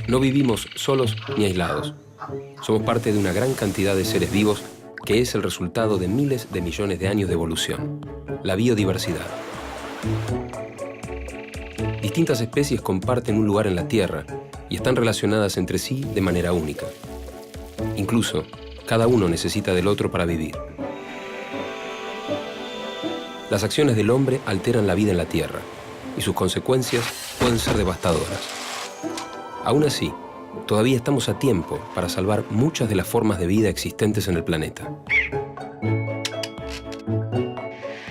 No vivimos solos ni aislados. Somos parte de una gran cantidad de seres vivos que es el resultado de miles de millones de años de evolución. La biodiversidad. Distintas especies comparten un lugar en la Tierra y están relacionadas entre sí de manera única. Incluso, cada uno necesita del otro para vivir. Las acciones del hombre alteran la vida en la Tierra y sus consecuencias pueden ser devastadoras. Aún así, todavía estamos a tiempo para salvar muchas de las formas de vida existentes en el planeta.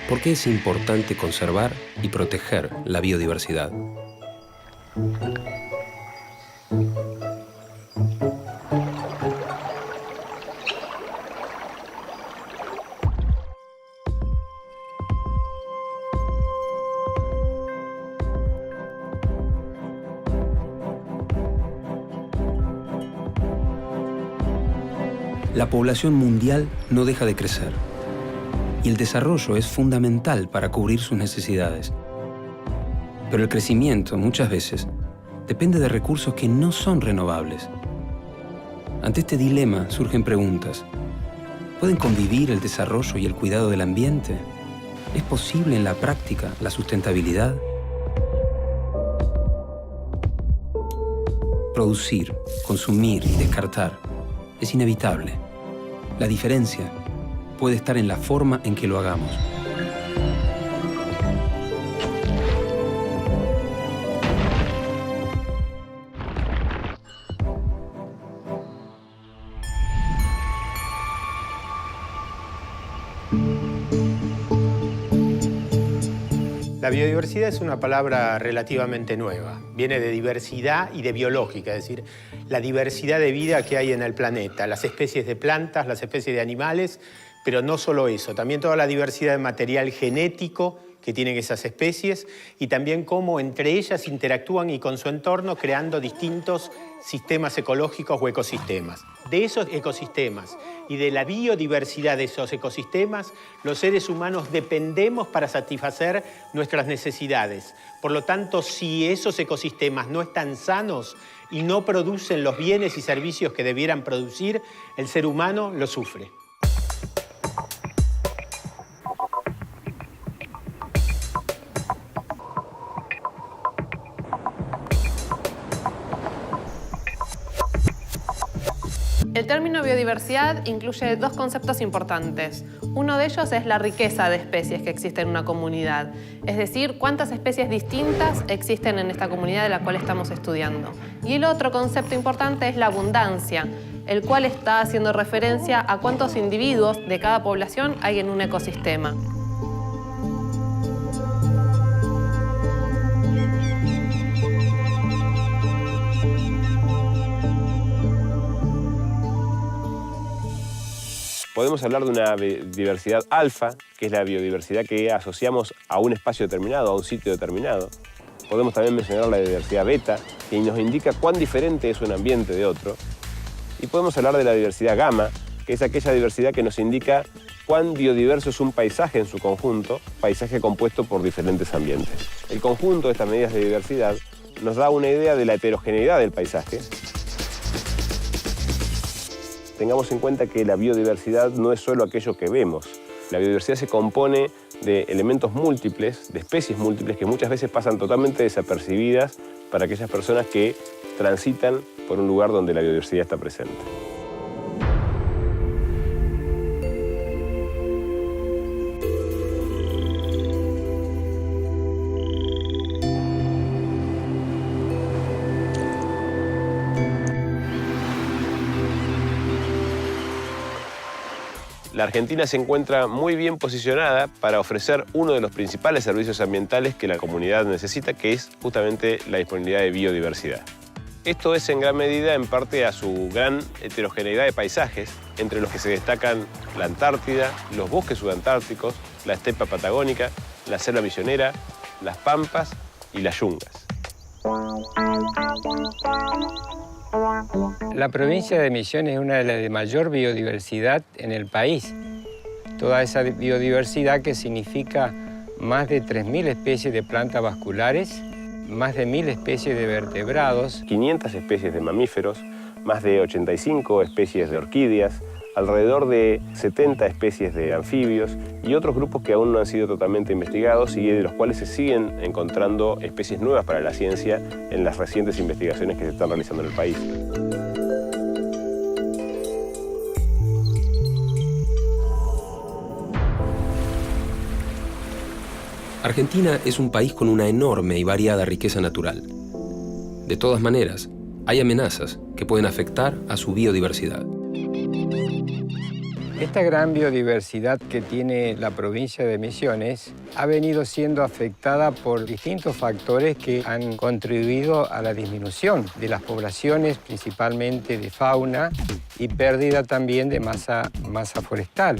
¿Por qué es importante conservar y proteger la biodiversidad? La población mundial no deja de crecer y el desarrollo es fundamental para cubrir sus necesidades. Pero el crecimiento, muchas veces, depende de recursos que no son renovables. Ante este dilema surgen preguntas. ¿Pueden convivir el desarrollo y el cuidado del ambiente? ¿Es posible en la práctica la sustentabilidad? Producir, consumir y descartar es inevitable. La diferencia puede estar en la forma en que lo hagamos. La biodiversidad es una palabra relativamente nueva. Viene de diversidad y de biológica, es decir, la diversidad de vida que hay en el planeta, las especies de plantas, las especies de animales, pero no solo eso, también toda la diversidad de material genético que tienen esas especies y también cómo entre ellas interactúan y con su entorno creando distintos sistemas ecológicos o ecosistemas. De esos ecosistemas y de la biodiversidad de esos ecosistemas, los seres humanos dependemos para satisfacer nuestras necesidades. Por lo tanto, si esos ecosistemas no están sanos y no producen los bienes y servicios que debieran producir, el ser humano lo sufre. El término biodiversidad incluye dos conceptos importantes. Uno de ellos es la riqueza de especies que existe en una comunidad, es decir, cuántas especies distintas existen en esta comunidad de la cual estamos estudiando. Y el otro concepto importante es la abundancia, el cual está haciendo referencia a cuántos individuos de cada población hay en un ecosistema. Podemos hablar de una biodiversidad alfa, que es la biodiversidad que asociamos a un espacio determinado, a un sitio determinado. Podemos también mencionar la diversidad beta, que nos indica cuán diferente es un ambiente de otro. Y podemos hablar de la diversidad gamma, que es aquella diversidad que nos indica cuán biodiverso es un paisaje en su conjunto, paisaje compuesto por diferentes ambientes. El conjunto de estas medidas de diversidad nos da una idea de la heterogeneidad del paisaje. Tengamos en cuenta que la biodiversidad no es solo aquello que vemos. La biodiversidad se compone de elementos múltiples, de especies múltiples, que muchas veces pasan totalmente desapercibidas para aquellas personas que transitan por un lugar donde la biodiversidad está presente. La Argentina se encuentra muy bien posicionada para ofrecer uno de los principales servicios ambientales que la comunidad necesita, que es justamente la disponibilidad de biodiversidad. Esto es en gran medida en parte a su gran heterogeneidad de paisajes, entre los que se destacan la Antártida, los bosques subantárticos, la estepa patagónica, la selva misionera, las pampas y las yungas. La provincia de Misiones es una de las de mayor biodiversidad en el país. Toda esa biodiversidad que significa más de 3.000 especies de plantas vasculares, más de 1000 especies de vertebrados. 500 especies de mamíferos, más de 85 especies de orquídeas, alrededor de 70 especies de anfibios y otros grupos que aún no han sido totalmente investigados y de los cuales se siguen encontrando especies nuevas para la ciencia en las recientes investigaciones que se están realizando en el país. Argentina es un país con una enorme y variada riqueza natural. De todas maneras, hay amenazas que pueden afectar a su biodiversidad. Esta gran biodiversidad que tiene la provincia de Misiones ha venido siendo afectada por distintos factores que han contribuido a la disminución de las poblaciones, principalmente de fauna, y pérdida también de masa forestal.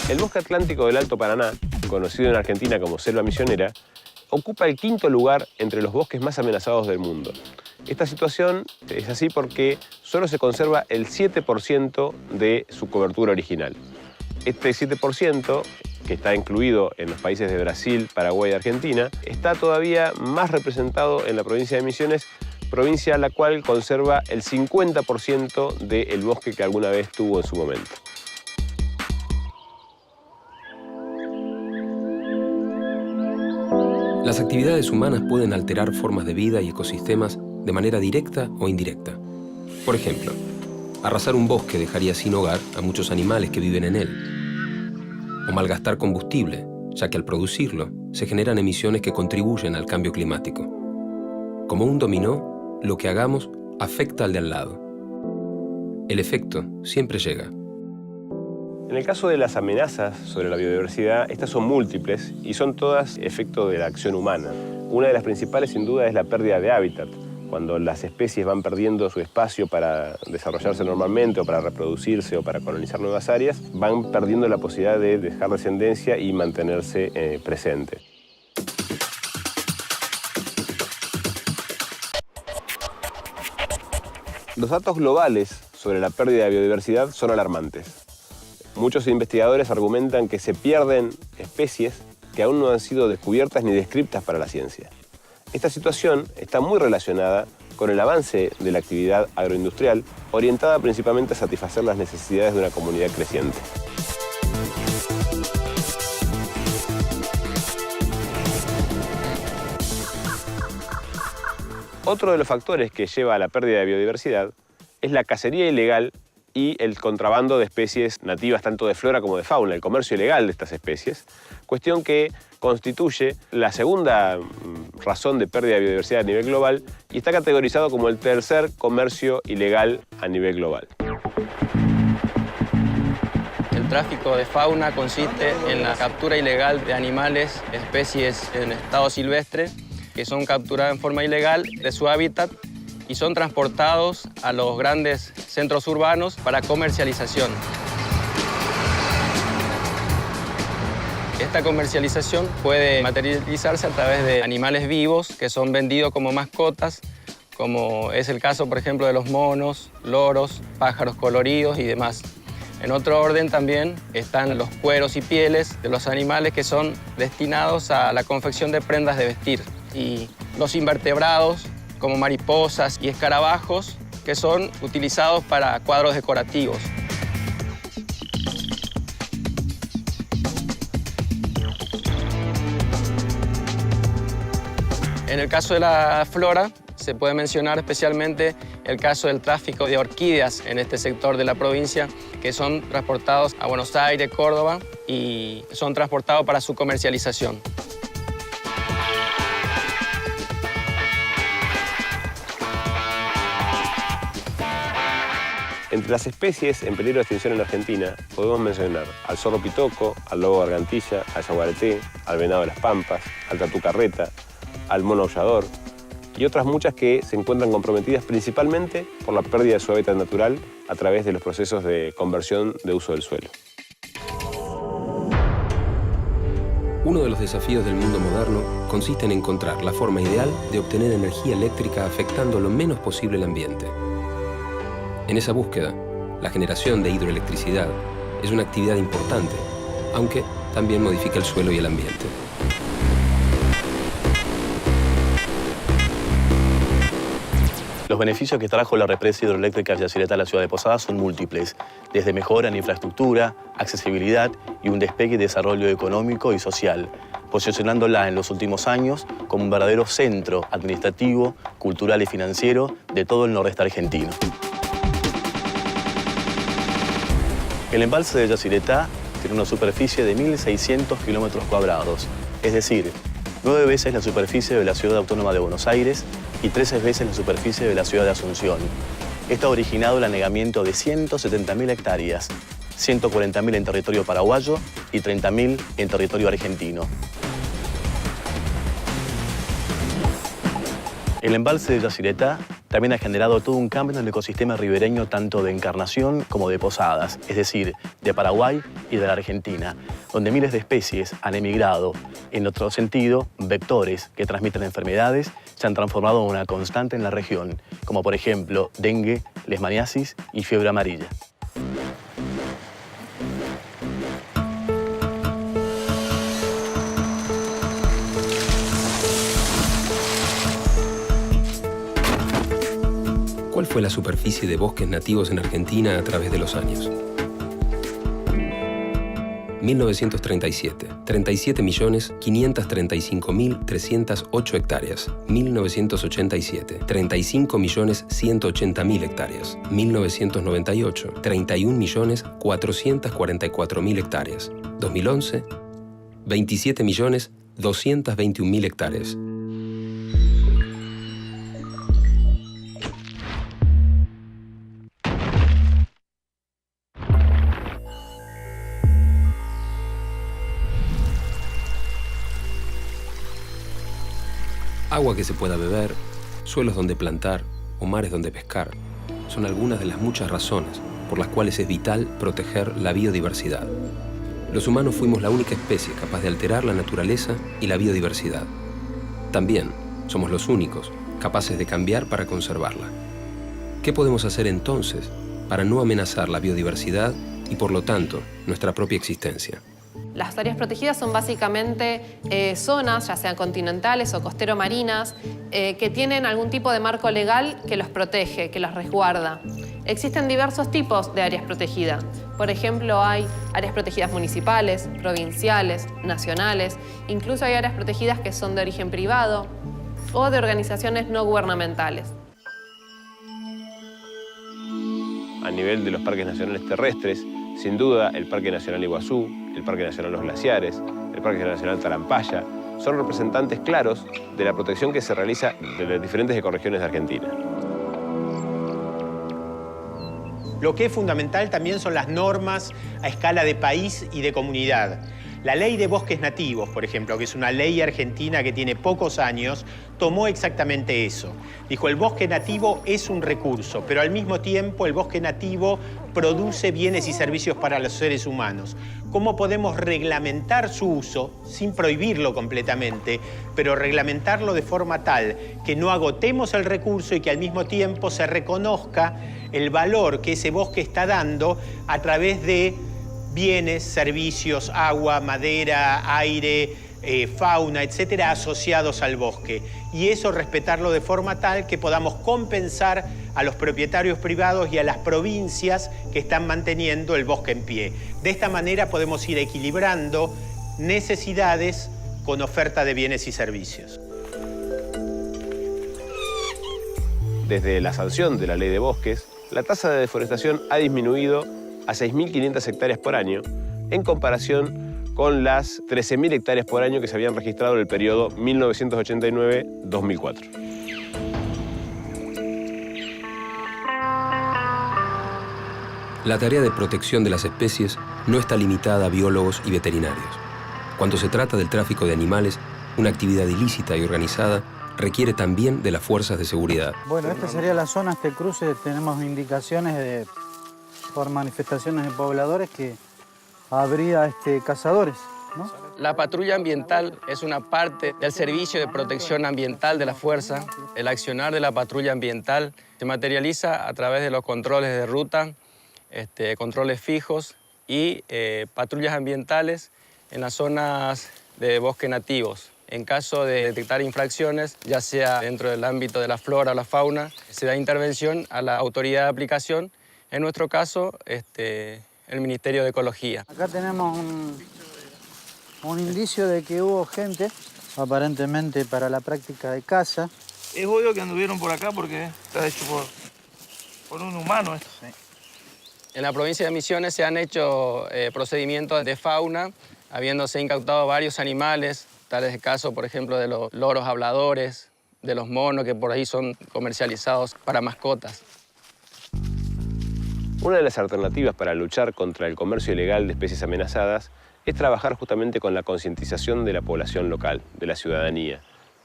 El bosque atlántico del Alto Paraná, conocido en Argentina como selva misionera, ocupa el 5º lugar entre los bosques más amenazados del mundo. Esta situación es así porque solo se conserva el 7% de su cobertura original. Este 7%, que está incluido en los países de Brasil, Paraguay y Argentina, está todavía más representado en la provincia de Misiones, provincia la cual conserva el 50% del bosque que alguna vez tuvo en su momento. Las actividades humanas pueden alterar formas de vida y ecosistemas de manera directa o indirecta. Por ejemplo, arrasar un bosque dejaría sin hogar a muchos animales que viven en él. O malgastar combustible, ya que al producirlo se generan emisiones que contribuyen al cambio climático. Como un dominó, lo que hagamos afecta al de al lado. El efecto siempre llega. En el caso de las amenazas sobre la biodiversidad, estas son múltiples y son todas efecto de la acción humana. Una de las principales, sin duda, es la pérdida de hábitat. Cuando las especies van perdiendo su espacio para desarrollarse normalmente o para reproducirse o para colonizar nuevas áreas, van perdiendo la posibilidad de dejar descendencia y mantenerse presente. Los datos globales sobre la pérdida de biodiversidad son alarmantes. Muchos investigadores argumentan que se pierden especies que aún no han sido descubiertas ni descriptas para la ciencia. Esta situación está muy relacionada con el avance de la actividad agroindustrial, orientada principalmente a satisfacer las necesidades de una comunidad creciente. Otro de los factores que lleva a la pérdida de biodiversidad es la cacería ilegal y el contrabando de especies nativas tanto de flora como de fauna, el comercio ilegal de estas especies, cuestión que constituye la segunda razón de pérdida de biodiversidad a nivel global y está categorizado como el tercer comercio ilegal a nivel global. El tráfico de fauna consiste en la captura ilegal de animales, especies en estado silvestre, que son capturadas en forma ilegal de su hábitat y son transportados a los grandes centros urbanos para comercialización. Esta comercialización puede materializarse a través de animales vivos que son vendidos como mascotas, como es el caso, por ejemplo, de los monos, loros, pájaros coloridos y demás. En otro orden también están los cueros y pieles de los animales que son destinados a la confección de prendas de vestir, y los invertebrados, como mariposas y escarabajos, que son utilizados para cuadros decorativos. En el caso de la flora, se puede mencionar especialmente el caso del tráfico de orquídeas en este sector de la provincia, que son transportados a Buenos Aires, Córdoba, y son transportados para su comercialización. Entre las especies en peligro de extinción en Argentina podemos mencionar al zorro pitoco, al lobo gargantilla, al yaguareté, al venado de las pampas, al tatú carreta, al mono aullador y otras muchas que se encuentran comprometidas principalmente por la pérdida de su hábitat natural a través de los procesos de conversión de uso del suelo. Uno de los desafíos del mundo moderno consiste en encontrar la forma ideal de obtener energía eléctrica afectando lo menos posible el ambiente. En esa búsqueda, la generación de hidroelectricidad es una actividad importante, aunque también modifica el suelo y el ambiente. Los beneficios que trajo la represa hidroeléctrica Yacyretá a la ciudad de Posadas son múltiples, desde mejora en infraestructura, accesibilidad y un despegue y desarrollo económico y social, posicionándola en los últimos años como un verdadero centro administrativo, cultural y financiero de todo el nordeste argentino. El embalse de Yacyretá tiene una superficie de 1.600 kilómetros cuadrados, es decir, 9 veces la superficie de la Ciudad Autónoma de Buenos Aires y 13 veces la superficie de la ciudad de Asunción. Esto ha originado el anegamiento de 170.000 hectáreas, 140.000 en territorio paraguayo y 30.000 en territorio argentino. El embalse de Yacyretá también ha generado todo un cambio en el ecosistema ribereño tanto de Encarnación como de Posadas, es decir, de Paraguay y de la Argentina, donde miles de especies han emigrado. En otro sentido, vectores que transmiten enfermedades se han transformado en una constante en la región, como por ejemplo dengue, leishmaniasis y fiebre amarilla. ¿Cuál fue la superficie de bosques nativos en Argentina a través de los años? 1937, 37.535.308 hectáreas. 1987, 35.180.000 hectáreas. 1998, 31.444.000 hectáreas. 2011, 27.221.000 hectáreas. Agua que se pueda beber, suelos donde plantar o mares donde pescar son algunas de las muchas razones por las cuales es vital proteger la biodiversidad. Los humanos fuimos la única especie capaz de alterar la naturaleza y la biodiversidad. También somos los únicos capaces de cambiar para conservarla. ¿Qué podemos hacer entonces para no amenazar la biodiversidad y, por lo tanto, nuestra propia existencia? Las áreas protegidas son básicamente zonas, ya sean continentales o costero-marinas, que tienen algún tipo de marco legal que los protege, que los resguarda. Existen diversos tipos de áreas protegidas. Por ejemplo, hay áreas protegidas municipales, provinciales, nacionales. Incluso hay áreas protegidas que son de origen privado o de organizaciones no gubernamentales. A nivel de los parques nacionales terrestres, sin duda el Parque Nacional Iguazú, el Parque Nacional Los Glaciares, el Parque Nacional Talampaya, son representantes claros de la protección que se realiza de las diferentes ecorregiones de Argentina. Lo que es fundamental también son las normas a escala de país y de comunidad. La Ley de Bosques Nativos, por ejemplo, que es una ley argentina que tiene pocos años, tomó exactamente eso. Dijo, el bosque nativo es un recurso, pero al mismo tiempo el bosque nativo produce bienes y servicios para los seres humanos. ¿Cómo podemos reglamentar su uso, sin prohibirlo completamente, pero reglamentarlo de forma tal que no agotemos el recurso y que al mismo tiempo se reconozca el valor que ese bosque está dando a través de bienes, servicios, agua, madera, aire, fauna, etcétera, asociados al bosque? Y eso respetarlo de forma tal que podamos compensar a los propietarios privados y a las provincias que están manteniendo el bosque en pie. De esta manera podemos ir equilibrando necesidades con oferta de bienes y servicios. Desde la sanción de la Ley de Bosques, la tasa de deforestación ha disminuido a 6.500 hectáreas por año, en comparación con las 13.000 hectáreas por año que se habían registrado en el periodo 1989-2004. La tarea de protección de las especies no está limitada a biólogos y veterinarios. Cuando se trata del tráfico de animales, una actividad ilícita y organizada requiere también de las fuerzas de seguridad. Bueno, esta sería la zona, este cruce, tenemos indicaciones por manifestaciones de pobladores que habría cazadores, ¿no? La patrulla ambiental es una parte del servicio de protección ambiental de la fuerza. El accionar de la patrulla ambiental se materializa a través de los controles de ruta, controles fijos y patrullas ambientales en las zonas de bosque nativos. En caso de detectar infracciones, ya sea dentro del ámbito de la flora o la fauna, se da intervención a la autoridad de aplicación, en nuestro caso, el Ministerio de Ecología. Acá tenemos un indicio de que hubo gente, aparentemente para la práctica de caza. Es obvio que anduvieron por acá porque está hecho por un humano esto. Sí. En la provincia de Misiones se han hecho procedimientos de fauna, habiéndose incautado varios animales, tales casos, por ejemplo, de los loros habladores, de los monos que por ahí son comercializados para mascotas. Una de las alternativas para luchar contra el comercio ilegal de especies amenazadas es trabajar justamente con la concientización de la población local, de la ciudadanía.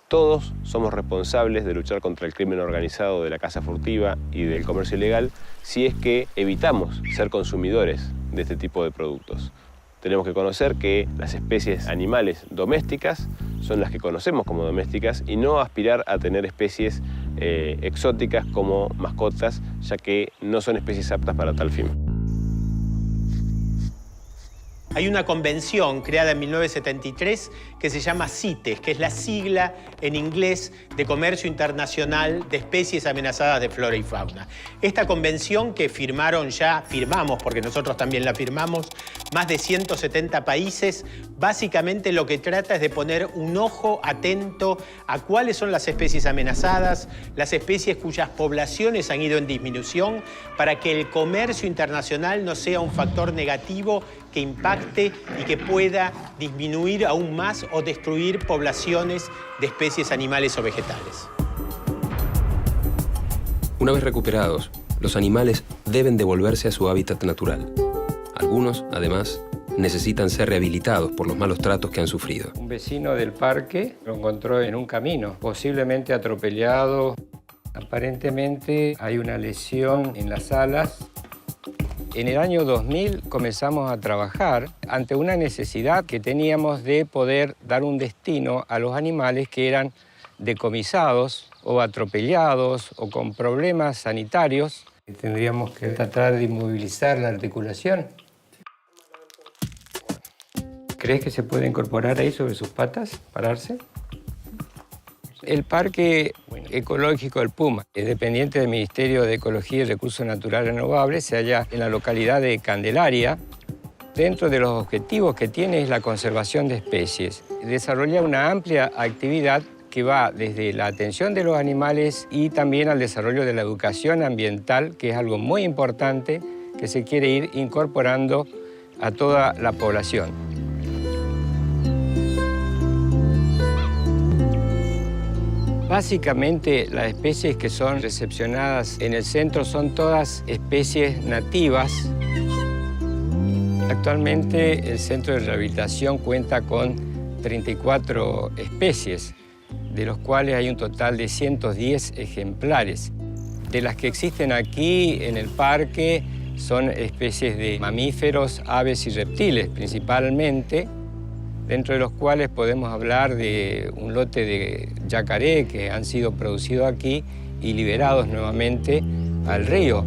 Todos somos responsables de luchar contra el crimen organizado de la caza furtiva y del comercio ilegal si es que evitamos ser consumidores de este tipo de productos. Tenemos que conocer que las especies animales domésticas son las que conocemos como domésticas y no aspirar a tener especies exóticas como mascotas, ya que no son especies aptas para tal fin. Hay una convención creada en 1973 que se llama CITES, que es la sigla en inglés de Comercio Internacional de Especies Amenazadas de Flora y Fauna. Esta convención que firmamos, porque nosotros también la firmamos, más de 170 países, básicamente lo que trata es de poner un ojo atento a cuáles son las especies amenazadas, las especies cuyas poblaciones han ido en disminución, para que el comercio internacional no sea un factor negativo que impacte y que pueda disminuir aún más o destruir poblaciones de especies animales o vegetales. Una vez recuperados, los animales deben devolverse a su hábitat natural. Algunos, además, necesitan ser rehabilitados por los malos tratos que han sufrido. Un vecino del parque lo encontró en un camino, posiblemente atropellado. Aparentemente hay una lesión en las alas. En el año 2000 comenzamos a trabajar ante una necesidad que teníamos de poder dar un destino a los animales que eran decomisados o atropellados o con problemas sanitarios. Tendríamos que tratar de inmovilizar la articulación. ¿Crees que se puede incorporar ahí sobre sus patas, pararse? El Parque Ecológico del Puma es dependiente del Ministerio de Ecología y Recursos Naturales Renovables, se halla en la localidad de Candelaria. Dentro de los objetivos que tiene es la conservación de especies. Desarrolla una amplia actividad que va desde la atención de los animales y también al desarrollo de la educación ambiental, que es algo muy importante que se quiere ir incorporando a toda la población. Básicamente, las especies que son recepcionadas en el centro son todas especies nativas. Actualmente, el centro de rehabilitación cuenta con 34 especies, de los cuales hay un total de 110 ejemplares. De las que existen aquí en el parque son especies de mamíferos, aves y reptiles principalmente, dentro de los cuales podemos hablar de un lote de yacaré que han sido producidos aquí y liberados nuevamente al río.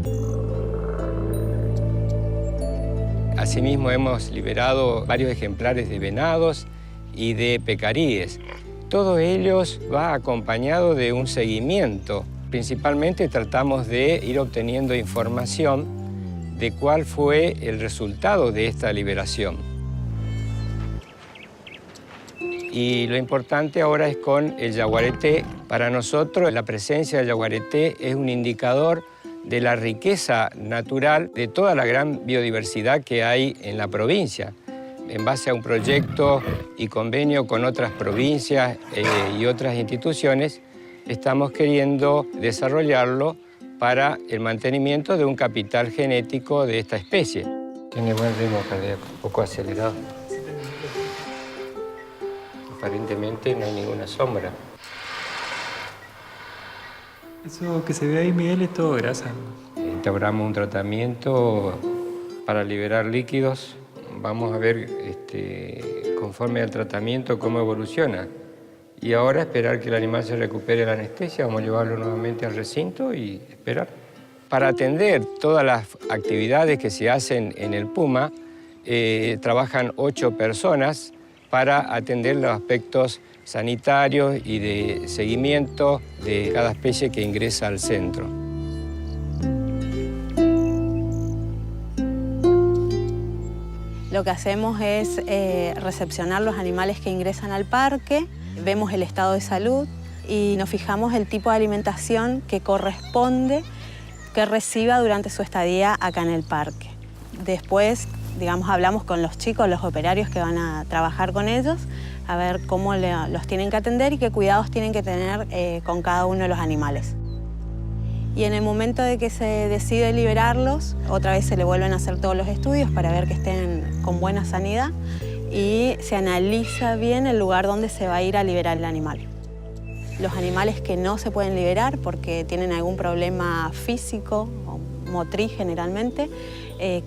Asimismo, hemos liberado varios ejemplares de venados y de pecaríes. Todos ellos va acompañado de un seguimiento. Principalmente tratamos de ir obteniendo información de cuál fue el resultado de esta liberación. Y lo importante ahora es con el yaguareté. Para nosotros, la presencia del yaguareté es un indicador de la riqueza natural de toda la gran biodiversidad que hay en la provincia. En base a un proyecto y convenio con otras provincias y otras instituciones, estamos queriendo desarrollarlo para el mantenimiento de un capital genético de esta especie. Tiene buen ritmo cardíaco, un poco acelerado. Aparentemente no hay ninguna sombra. Eso que se ve ahí, Miguel, es todo grasa. Instauramos un tratamiento para liberar líquidos. Vamos a ver conforme al tratamiento cómo evoluciona. Y ahora esperar que el animal se recupere la anestesia, vamos a llevarlo nuevamente al recinto y esperar. Para atender todas las actividades que se hacen en el Puma, trabajan 8 personas para atender los aspectos sanitarios y de seguimiento de cada especie que ingresa al centro. Lo que hacemos es recepcionar los animales que ingresan al parque, vemos el estado de salud y nos fijamos el tipo de alimentación que corresponde que reciba durante su estadía acá en el parque. Después, digamos, hablamos con los chicos, los operarios que van a trabajar con ellos, a ver cómo los tienen que atender y qué cuidados tienen que tener con cada uno de los animales. Y en el momento de que se decide liberarlos, otra vez se le vuelven a hacer todos los estudios para ver que estén con buena sanidad y se analiza bien el lugar donde se va a ir a liberar el animal. Los animales que no se pueden liberar porque tienen algún problema físico o motriz generalmente,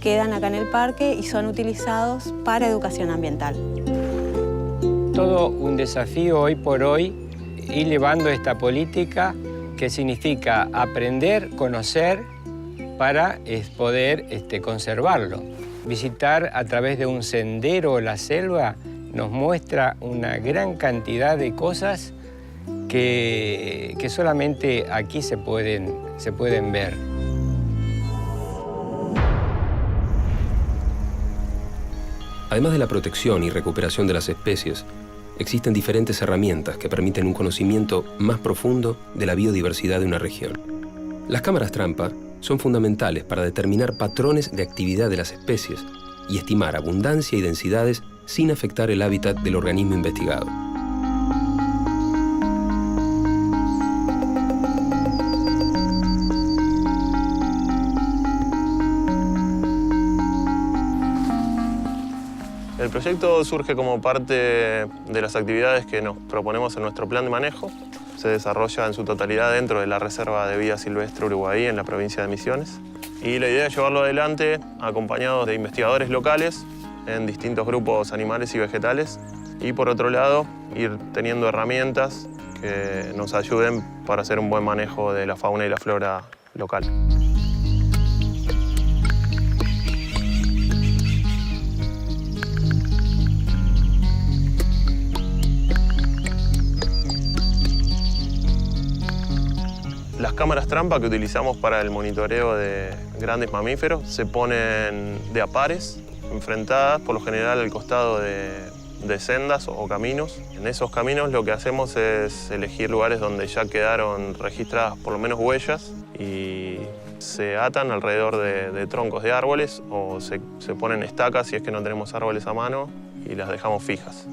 quedan acá en el parque y son utilizados para educación ambiental. Todo un desafío hoy por hoy ir llevando esta política que significa aprender, conocer para poder conservarlo. Visitar a través de un sendero la selva nos muestra una gran cantidad de cosas que solamente aquí se pueden ver. Además de la protección y recuperación de las especies, existen diferentes herramientas que permiten un conocimiento más profundo de la biodiversidad de una región. Las cámaras trampa son fundamentales para determinar patrones de actividad de las especies y estimar abundancia y densidades sin afectar el hábitat del organismo investigado. El proyecto surge como parte de las actividades que nos proponemos en nuestro plan de manejo. Se desarrolla en su totalidad dentro de la Reserva de Vida Silvestre Uruguay en la provincia de Misiones. Y la idea es llevarlo adelante acompañados de investigadores locales en distintos grupos animales y vegetales. Y por otro lado, ir teniendo herramientas que nos ayuden para hacer un buen manejo de la fauna y la flora local. Las cámaras trampa que utilizamos para el monitoreo de grandes mamíferos se ponen de a pares, enfrentadas por lo general al costado de sendas o caminos. En esos caminos lo que hacemos es elegir lugares donde ya quedaron registradas por lo menos huellas y se atan alrededor de troncos de árboles o se ponen estacas si es que no tenemos árboles a mano y las dejamos fijas.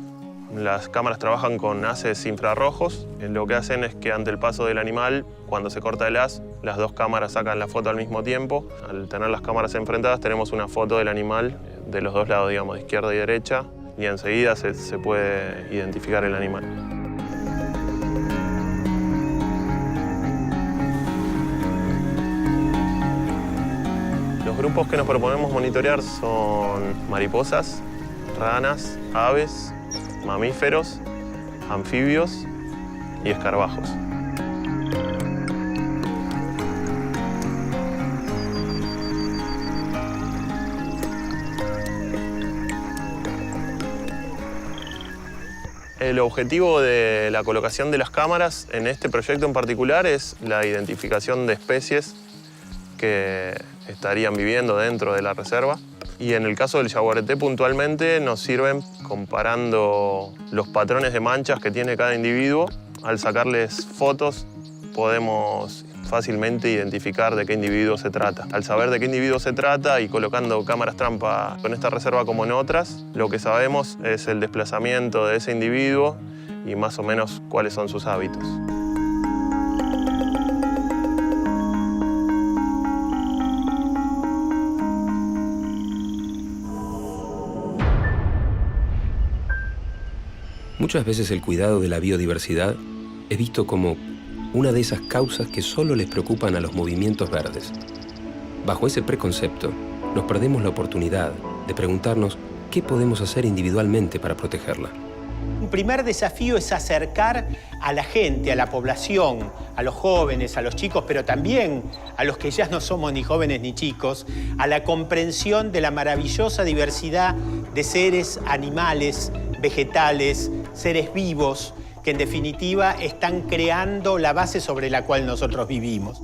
Las cámaras trabajan con haces infrarrojos. Lo que hacen es que ante el paso del animal, cuando se corta el haz, las dos cámaras sacan la foto al mismo tiempo. Al tener las cámaras enfrentadas, tenemos una foto del animal de los dos lados, digamos, de izquierda y derecha, y enseguida se puede identificar el animal. Los grupos que nos proponemos monitorear son mariposas, ranas, aves, mamíferos, anfibios y escarabajos. El objetivo de la colocación de las cámaras en este proyecto en particular es la identificación de especies que estarían viviendo dentro de la reserva. Y en el caso del yaguareté puntualmente nos sirven comparando los patrones de manchas que tiene cada individuo. Al sacarles fotos podemos fácilmente identificar de qué individuo se trata. Al saber de qué individuo se trata y colocando cámaras trampa en esta reserva como en otras, lo que sabemos es el desplazamiento de ese individuo y más o menos cuáles son sus hábitos. Muchas veces el cuidado de la biodiversidad es visto como una de esas causas que solo les preocupan a los movimientos verdes. Bajo ese preconcepto, nos perdemos la oportunidad de preguntarnos qué podemos hacer individualmente para protegerla. Un primer desafío es acercar a la gente, a la población, a los jóvenes, a los chicos, pero también a los que ya no somos ni jóvenes ni chicos, a la comprensión de la maravillosa diversidad de seres animales, vegetales, seres vivos, que en definitiva están creando la base sobre la cual nosotros vivimos.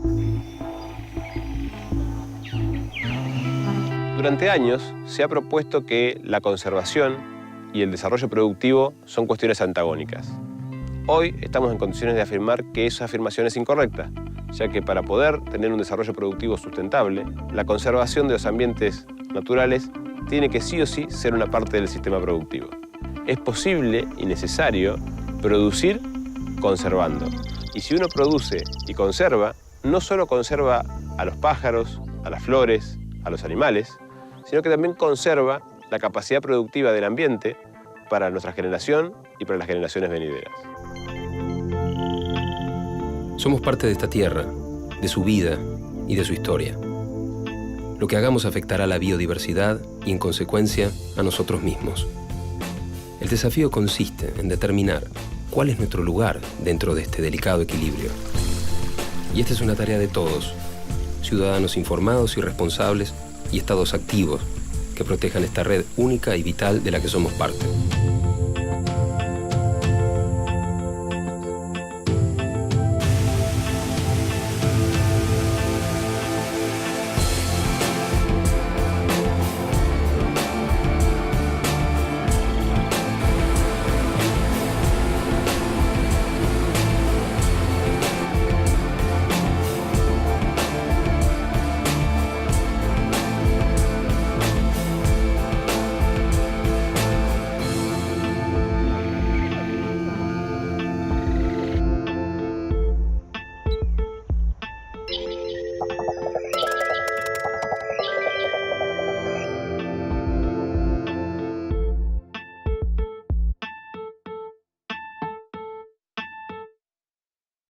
Durante años se ha propuesto que la conservación y el desarrollo productivo son cuestiones antagónicas. Hoy estamos en condiciones de afirmar que esa afirmación es incorrecta, ya que para poder tener un desarrollo productivo sustentable, la conservación de los ambientes naturales tiene que sí o sí ser una parte del sistema productivo. Es posible y necesario producir conservando. Y si uno produce y conserva, no solo conserva a los pájaros, a las flores, a los animales, sino que también conserva la capacidad productiva del ambiente para nuestra generación y para las generaciones venideras. Somos parte de esta tierra, de su vida y de su historia. Lo que hagamos afectará a la biodiversidad y, en consecuencia, a nosotros mismos. El desafío consiste en determinar cuál es nuestro lugar dentro de este delicado equilibrio. Y esta es una tarea de todos, ciudadanos informados y responsables y estados activos que protejan esta red única y vital de la que somos parte.